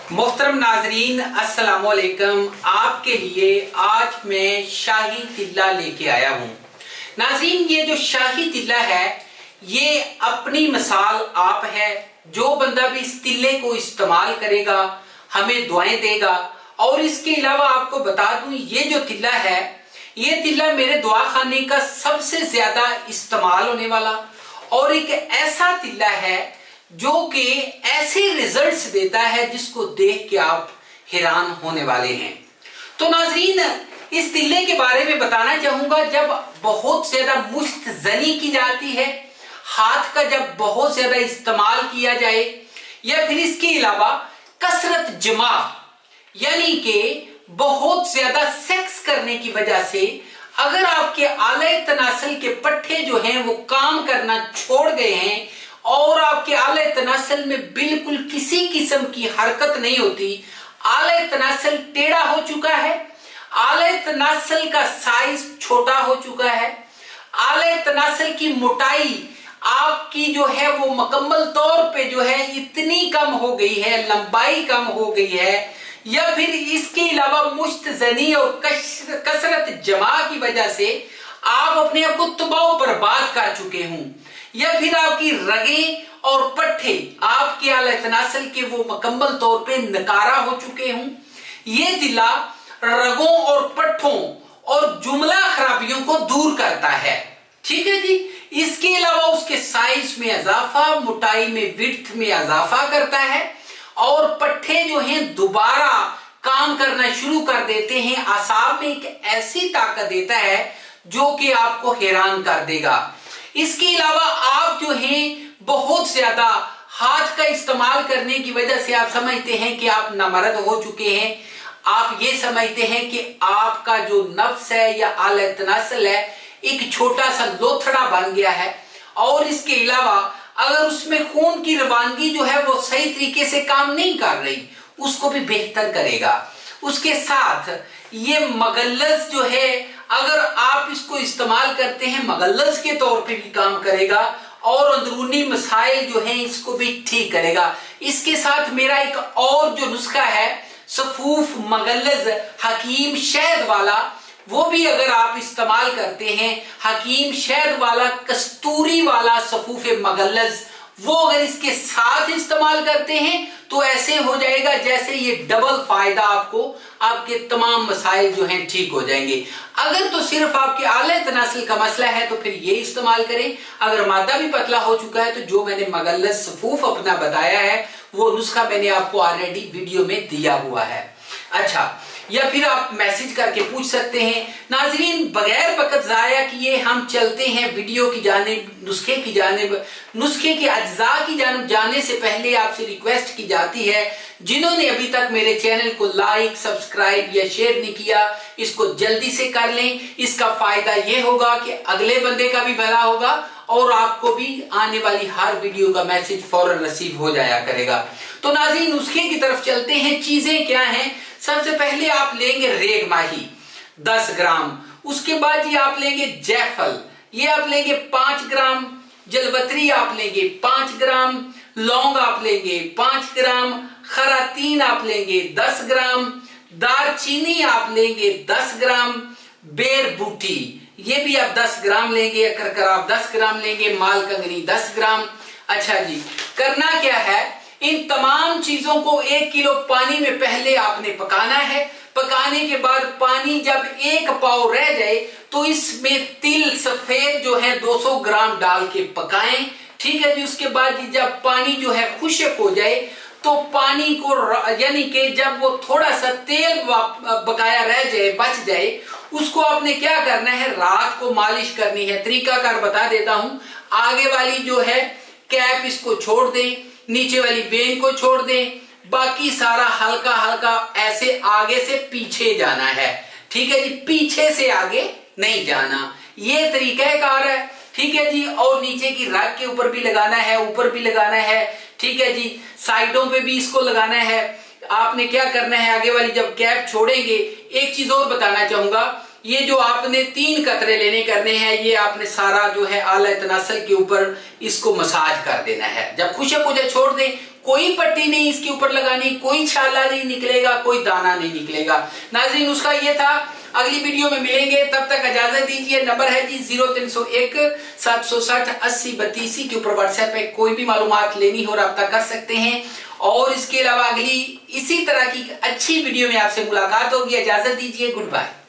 मोहतरम नाजरीन अस्सलाम वालेकुम। आपके लिए आज मैं शाही तिल्ला लेके आया हूँ। नाजरीन, ये जो शाही तिल्ला है ये अपनी मिसाल आप है। जो बंदा भी इस तिल्ले को इस्तेमाल करेगा हमें दुआएं देगा। और इसके अलावा आपको बता दूं, ये जो तिल्ला है ये तिल्ला मेरे दुआ खाने का सबसे ज्यादा इस्तेमाल होने वाला और एक ऐसा तिल्ला है जो कि ऐसे रिजल्ट्स देता है जिसको देख के आप हैरान होने वाले हैं। तो नाजरीन, इस तिल्ले के बारे में बताना चाहूंगा। जब बहुत ज्यादा मुश्तजनी की जाती है, हाथ का जब बहुत ज्यादा इस्तेमाल किया जाए, या फिर इसके अलावा कसरत जमा यानी कि बहुत ज्यादा सेक्स करने की वजह से अगर आपके आले तनासल के पट्टे जो हैं वो काम करना छोड़ गए हैं और आपके आले तनासल में बिल्कुल किसी किस्म की हरकत नहीं होती, आले तनासल टेढ़ा हो चुका है, आले तनासल का साइज छोटा हो चुका है, आले तनासल की मोटाई आपकी जो है वो मुकम्मल तौर पे जो है इतनी कम हो गई है, लंबाई कम हो गई है, या फिर इसके अलावा मुश्तजनी और कसरत जमा की वजह से आप अपने आप को तबाह बर्बाद कर चुके हों, या फिर आपकी रगें और पट्टे आपके आले तनासल के वो मुकम्मल तौर पे नकारा हो चुके हों। ये तिल्ला रगों और पट्टों और जुमला खराबियों को दूर करता है। ठीक है जी। इसके अलावा उसके साइज में इजाफा, मोटाई में, विड्थ में इजाफा करता है और पट्टे जो हैं दोबारा काम करना शुरू कर देते हैं। आसाब में एक ऐसी ताकत देता है जो कि आपको हैरान कर देगा। इसके अलावा आप जो हैं बहुत ज्यादा हाथ का इस्तेमाल करने की वजह से आप समझते हैं कि आप नामर्द हो चुके हैं। आप ये समझते हैं कि आपका जो नफ्स है या आले तनासल है एक छोटा सा लोथड़ा बन गया है। और इसके अलावा अगर उसमें खून की रवानगी जो है वो सही तरीके से काम नहीं कर रही, उसको भी बेहतर करेगा। उसके साथ ये मगल्लस जो है अगर आप इसको इस्तेमाल करते हैं मगल्लस के तौर पे भी काम करेगा और अंदरूनी मसाइल जो हैं इसको भी ठीक करेगा। इसके साथ मेरा एक और जो नुस्खा है सफूफ मगल्लस हकीम शहद वाला, वो भी अगर आप इस्तेमाल करते हैं, हकीम शहद वाला कस्तूरी वाला सफूफ मगल्लस, वो अगर इसके साथ इस्तेमाल करते हैं तो ऐसे हो जाएगा जैसे ये डबल फायदा आपको, आपके तमाम मसाइल जो हैं ठीक हो जाएंगे। अगर तो सिर्फ आपके आले तनासल का मसला है तो फिर ये इस्तेमाल करें। अगर मादा भी पतला हो चुका है तो जो मैंने मगल्लस सफूफ अपना बताया है वो नुस्खा मैंने आपको ऑलरेडी वीडियो में दिया हुआ है। अच्छा, या फिर आप मैसेज करके पूछ सकते हैं। नाजरीन, बगैर वक्त जाया किए हम चलते हैं वीडियो की जानिब, नुस्खे की जानिब। नुस्खे के अज्जा की जानिब जाने से पहले आपसे रिक्वेस्ट की जाती है, जिन्होंने अभी तक मेरे चैनल को लाइक, सब्सक्राइब या शेयर नहीं किया, इसको जल्दी से कर लें। इसका फायदा ये होगा कि अगले बंदे का भी भला होगा और आपको भी आने वाली हर वीडियो का मैसेज फौरन रिसीव हो जाया करेगा। तो नाज़रीन, नुस्खे की तरफ चलते हैं। चीजें क्या हैं? सबसे पहले आप लेंगे रेग माही 10 ग्राम, उसके बाद ये आप लेंगे जायफल, ये आप लेंगे 5 ग्राम, जलवतरी आप लेंगे 5 ग्राम, लौंग आप लेंगे 5 ग्राम, खरातीन आप लेंगे 10 ग्राम, दारचीनी आप लेंगे 10 ग्राम, बेर बूटी ये भी आप 10 ग्राम लेंगे, अकरकर आप 10 ग्राम लेंगे, माल कंगनी 10 ग्राम। अच्छा जी, करना क्या है? इन तमाम चीजों को 1 किलो पानी में पहले आपने पकाना है। पकाने के बाद पानी जब 1 पाव रह जाए तो इसमें तिल सफेद जो है 200 ग्राम डाल के पकाएं। ठीक है जी। उसके बाद जब पानी जो है खुश्क हो जाए तो पानी को यानी कि जब वो थोड़ा सा तेल बकाया रह जाए, बच जाए, उसको आपने क्या करना है? रात को मालिश करनी है। तरीकाकार बता देता हूं। आगे वाली जो है कैप इसको छोड़ दें, नीचे वाली वेन को छोड़ दें, बाकी सारा हल्का हल्का ऐसे आगे से पीछे जाना है। ठीक है जी, पीछे से आगे नहीं जाना, ये तरीकाकार है। ठीक है जी। और नीचे की रग के ऊपर भी लगाना है, ऊपर भी लगाना है। ठीक है जी, साइडों पे भी इसको लगाना है। आपने क्या करना है? आगे वाली जब कैप छोड़ेंगे, एक चीज और बताना चाहूंगा, ये जो आपने 3 कतरे लेने करने हैं, ये आपने सारा जो है आला तनासल के ऊपर इसको मसाज कर देना है। जब खुशक हो जाए छोड़ दें, कोई पट्टी नहीं इसके ऊपर लगानी, कोई छाला नहीं निकलेगा, कोई दाना नहीं निकलेगा। नाज़रीन उसका ये था। अगली वीडियो में मिलेंगे, तब तक इजाजत दीजिए। नंबर है जी 0301 760 80 32 के ऊपर व्हाट्सएप पे कोई भी मालूमात लेनी हो रब्ता कर सकते हैं। और इसके अलावा अगली इसी तरह की अच्छी वीडियो में आपसे मुलाकात होगी। इजाजत दीजिए, गुड बाय।